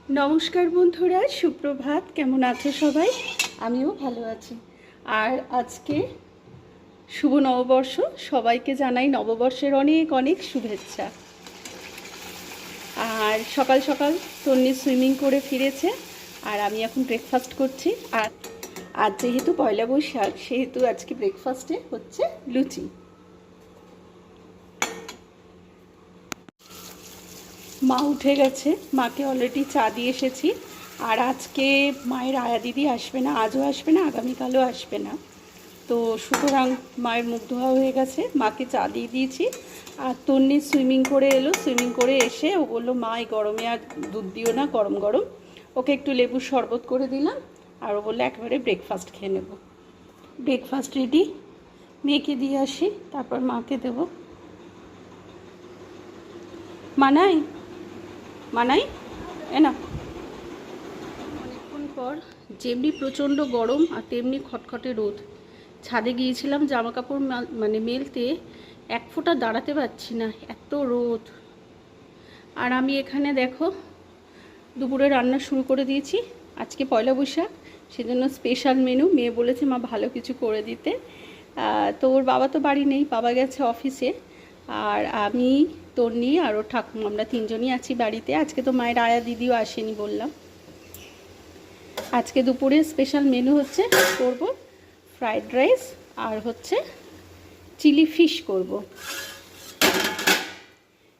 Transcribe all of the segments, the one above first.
नमस्कार बंधुरा सुप्रभात केमन आछो सबाई आमिও ভালো আছি। আর আজকে শুভ নববর্ষ সবাইকে জানাই নববর্ষের অনেক অনেক শুভেচ্ছা। আর সকাল সকাল তন্নি সুইমিং করে ফিরেছে আর আমি এখন ব্রেকফাস্ট করছি। আর আজ যেহেতু পয়লা বৈশাখ সেহেতু আজকে ব্রেকফাস্টে হচ্ছে লুচি। মা উঠে গেছে, মাকে অলরেডি চা দিয়ে এসেছি। আর আজকে মায়ের আয়া দিদি আসবে না, আজও আসবে না, আগামীকালও আসবে না। তো সুতরাং মায়ের মুখ ধোয়া হয়ে গেছে, মাকে চা দিয়ে দিয়েছি। আর তন্নি সুইমিং করে এলো, সুইমিং করে এসে ও বললো মা এই গরমে আর দুধ দিও না, গরম গরম। ওকে একটু লেবুর শরবত করে দিলাম আর ও বললো একেবারে ব্রেকফাস্ট খেয়ে নেব। ব্রেকফাস্ট রেডি, মেয়েকে দিয়ে আসি তারপর মাকে দেবো। মানাই মানাই এ না। অনেকক্ষণ পর যেমনি প্রচণ্ড গরম আর তেমনি খটখটে রোদ। ছাদে গিয়েছিলাম জামা কাপড় মানে মেলতে, এক ফোঁটা দাঁড়াতে পারছি না, এত রোদ। আর আমি এখানে দেখো দুপুরে রান্না শুরু করে দিয়েছি। আজকে পয়লা বৈশাখ, সেজন্য স্পেশাল মেনু। মেয়ে বলেছে মা ভালো কিছু করে দিতে। তো ওর বাবা তো বাড়ি নেই, বাবা গেছে অফিসে। আর আমি, তন্নি আর ওর ঠাকুমা, আমরা তিনজনই আছি বাড়িতে। আজকে তো মায়ের আয়া দিদিও আসেনি বললাম। আজকে দুপুরে স্পেশাল মেনু হচ্ছে করব ফ্রাইড রাইস আর হচ্ছে চিলি ফিশ করব।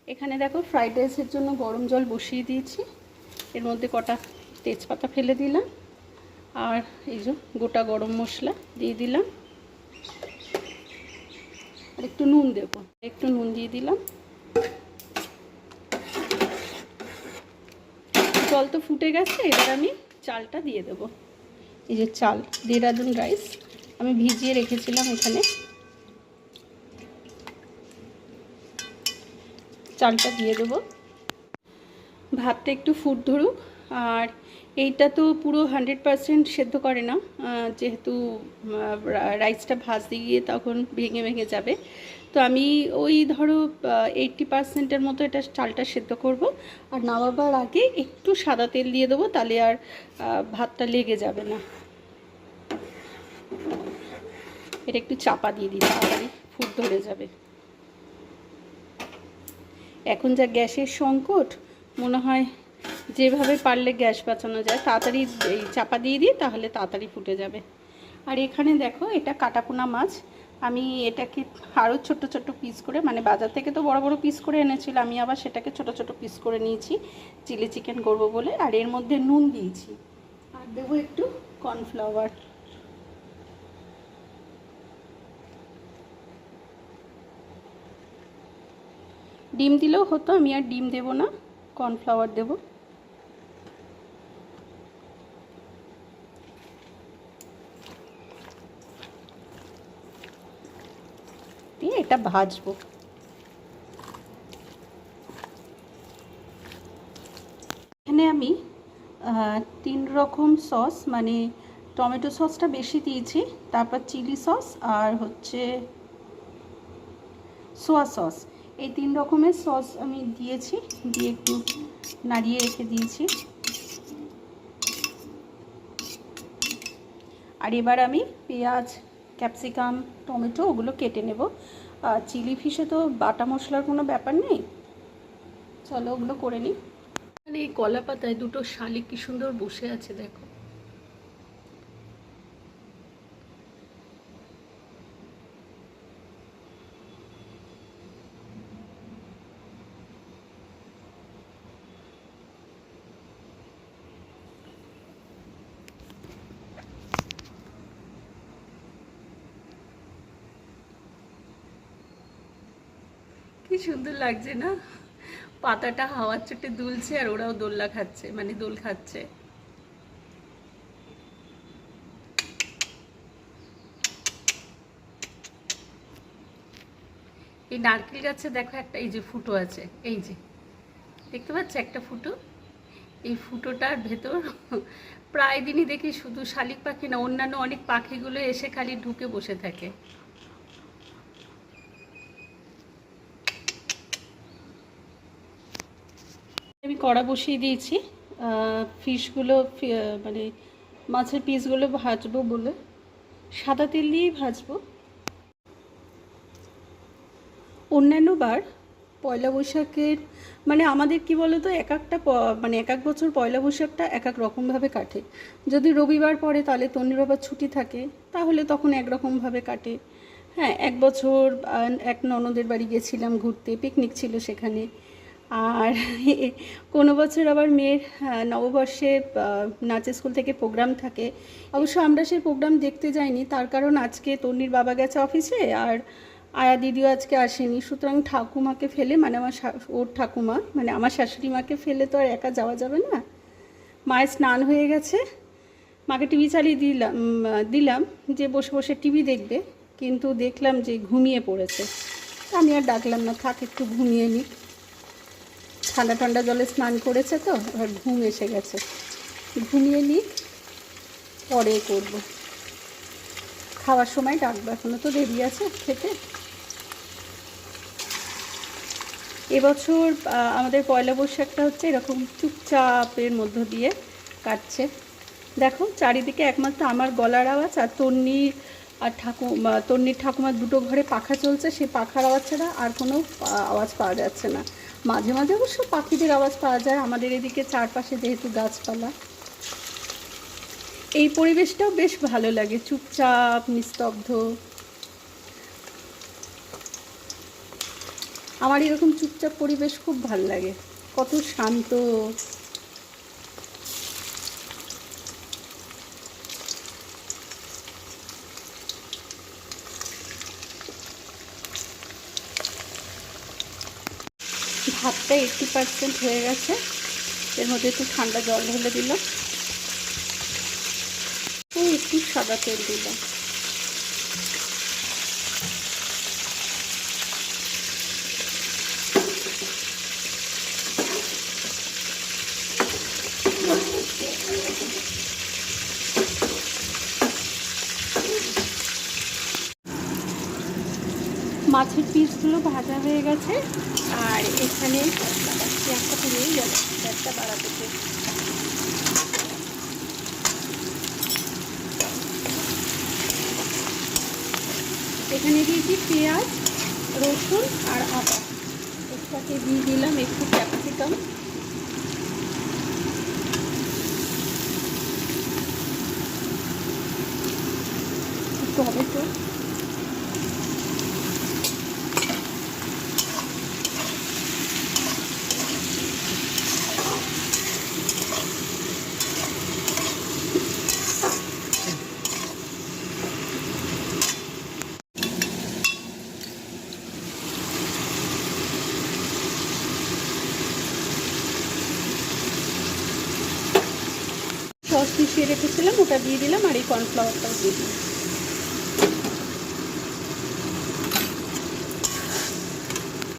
এখানে দেখো ফ্রাইড রাইসের জন্য গরম জল বসিয়ে দিয়েছি, এর মধ্যে কটা তেজপাতা ফেলে দিলাম আর এই যে গোটা গরম মশলা দিয়ে দিলাম আর একটু নুন দেব, একটু নুন দিয়ে দিলাম। জল তো ফুটে গেছে, এবার আমি চালটা দিয়ে দেব। এই যে চাল, দেরাদুন রাইস আমি ভিজিয়ে রেখেছিলাম, এখানে চালটা দিয়ে দেবো। ভাতটা একটু ফুট ধরুক। আর এইটা তো পুরো 100% সেদ্ধ করে না, যেহেতু রাইসটা ভাজতে গিয়ে তখন ভেঙে ভেঙে যাবে। তো আমি ওই ধরো 80%-এর মতো এটা চালটা সেদ্ধ করব। আর নামাবার আগে একটু সাদা তেল দিয়ে দেবো, তাহলে আর ভাতটা লেগে যাবে না। এটা একটু চাপা দিয়ে দিই, তাড়াতাড়ি ফুট ধরে যাবে। এখন যা গ্যাসের সংকট, মনে হয় যেভাবে পারলে গ্যাস বাঁচানো যায় তাড়াতাড়ি এই চাপা দিয়ে দিই, তাহলে তাড়াতাড়ি ফুটে যাবে। আর এখানে দেখো এটা কাটাপোনা মাছ, আমি এটাকে আরও ছোট ছোট পিস করে, মানে বাজার থেকে তো বড় বড় পিস করে এনেছিল, আমি আবার সেটাকে ছোট ছোট পিস করে নিয়েছি চিলি চিকেন করব বলে। আর এর মধ্যে নুন দিয়েছি আর দেবো একটু কর্নফ্লাওয়ার। ডিম দিলেও হতো, আমি আর ডিম দেব না, কর্নফ্লাওয়ার দেব। দিয়ে এটা ভাজবো। এখানে আমি 3 রকম সস, মানে টমেটো সসটা বেশি দিয়েছি, তারপর চিলি সস আর হচ্ছে সোয়া সস, এই 3 রকমের সস আমি দিয়েছি, দিয়ে একটু নাড়িয়ে রেখে দিয়েছি। আর এবার আমি পেঁয়াজ, ক্যাপসিকাম, টমেটো ওগুলো কেটে নেব। চিলি ফিশে তো বাটা মশলার কোনো ব্যাপার নেই, চলো ওগুলো করে নিই। মানে এই কলা পাতায় দুটো শালিক কি সুন্দর বসে আছে দেখো। কি সুন্দর লাগছে না, পাতাটা হাওয়ার চোটে দুলছে আর ওরাও দোলনা খাচ্ছে, মানে দোল খাচ্ছে। এই নারকেল গাছে দেখো একটা এই যে ফুটো আছে, এই যে দেখতে পাচ্ছ একটা ফুটো, এই ফুটোটার ভেতর প্রায় দিনই দেখি শুধু শালিক পাখি না, অন্যান্য অনেক পাখিগুলো এসে খালি ঢুকে বসে থাকে। আমি কড়া বসিয়ে দিয়েছি, ফিশগুলো মানে মাছের পিসগুলো ভাজবো বলে সাদা তেল দিয়েই ভাজবো। অন্যান্য বার পয়লা বৈশাখের মানে আমাদের কি বলো তো, মানে এক এক বছর পয়লা বৈশাখটা এক এক রকমভাবে কাটে। যদি রবিবার পড়ে তাহলে তন্নির বাবার ছুটি থাকে, তাহলে তখন একরকমভাবে কাটে। হ্যাঁ, এক বছর এক ননদের বাড়ি গেছিলাম ঘুরতে, পিকনিক ছিল সেখানে। আর কোনো বছর আবার মেয়ের নববর্ষে নাচের স্কুল থেকে প্রোগ্রাম থাকে। অবশ্য আমরা সেই প্রোগ্রাম দেখতে যাইনি, তার কারণ আজকে তন্নির বাবা গেছে অফিসে, আর আয়া দিদিও আজকে আসেনি। সুতরাং ঠাকুমাকে ফেলে, মানে ওর ঠাকুমা মানে আমার শাশুড়ি মাকে ফেলে তো আর একা যাওয়া যাবে না। মায়ের স্নান হয়ে গেছে, মাকে টিভি চালিয়ে দিলাম যে বসে বসে টিভি দেখবে, কিন্তু দেখলাম যে ঘুমিয়ে পড়েছে। আমি আর ডাকলাম না, থাক একটু ঘুমিয়ে নিই। ঠান্ডা ঠান্ডা জলে স্নান করেছে তো এবার ঘুম এসে গেছে, ঘুমিয়ে নিই, পরে করব। খাওয়ার সময় ডাকবো, এখনও তো দেরি আছে খেতে। এবছর আমাদের পয়লা বৈশাখটা হচ্ছে এরকম চুপচাপের মধ্য দিয়ে কাটছে। দেখো চারিদিকে একমাত্র আমার গলার আওয়াজ আর তন্নির ঠাকুমার দুটো ঘরে পাখা চলছে, সেই পাখার আওয়াজ ছাড়া আর কোনো আওয়াজ পাওয়া যাচ্ছে না। মাঝে মাঝে অবশ্য পাখিদের আওয়াজ পাওয়া যায়, আমাদের এদিকে চারপাশে যেহেতু গাছপালা। এই পরিবেশটাও বেশ ভালো লাগে, চুপচাপ নিস্তব্ধ। আমার এরকম চুপচাপ পরিবেশ খুব ভালো লাগে, কত শান্ত। ভাতটা 80% হয়ে গেছে, এর মধ্যে একটু ঠান্ডা জল ঢেলে দিলাম, ও একটু সাদা তেল দিলাম। মাছের পিসগুলো ভাজা হয়ে গেছে, আর এখানে একটা পুড়িয়েই গেল, একটা বাড়াতে। এখানে দিয়েছি পেঁয়াজ, রসুন আর আদা, একসাথে দিয়ে দিলাম একটু ক্যাপসিকাম, টমেটো, সস মিশিয়ে রেখেছিলাম ওটা দিয়ে দিলাম, আর এই কর্নফ্লাওয়ারটাও দিয়ে দিলাম।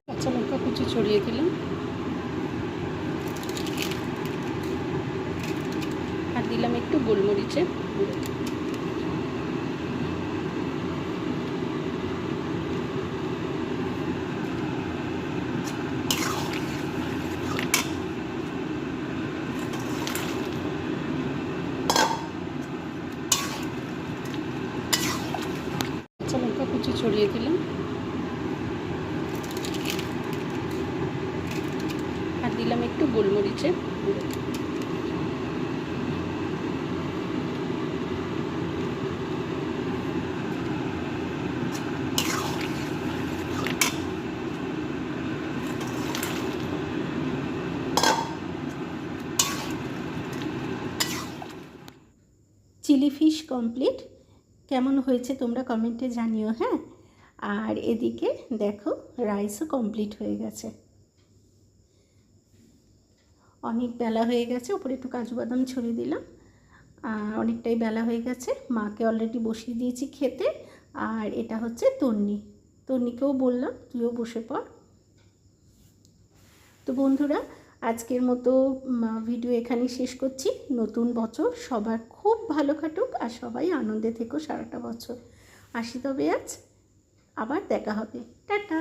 কাঁচা লঙ্কা কুচি ছড়িয়ে দিলাম, আর দিলাম একটু গোলমরিচের গুঁড়ো। কাঁচা লঙ্কা কুচি ছড়িয়ে দিলাম, আর দিলাম একটু গোলমরিচের গুঁড়ো। Chilli fish complete. কেমন হয়েছে তোমরা কমেন্টে জানিও। হ্যাঁ, আর এদিকে দেখো রাইসও কমপ্লিট হয়ে গেছে। অনেক বেলা হয়ে গেছে, ওপরে একটু কাজু বাদাম ছড়িয়ে দিলাম। অনেকটাই বেলা হয়ে গেছে, মাকে অলরেডি বসিয়ে দিয়েছি খেতে। আর এটা হচ্ছে তন্নিকেও বললাম তুইও বসে পড়। তো বন্ধুরা, আজকের মতো ভিডিও এখানেই শেষ করছি। নতুন বছর সবার খুব ভালো কাটুক, আর সবাই আনন্দে থেকো সারাটা বছর। আসি তবে আজ, আবার দেখা হবে, টাটা।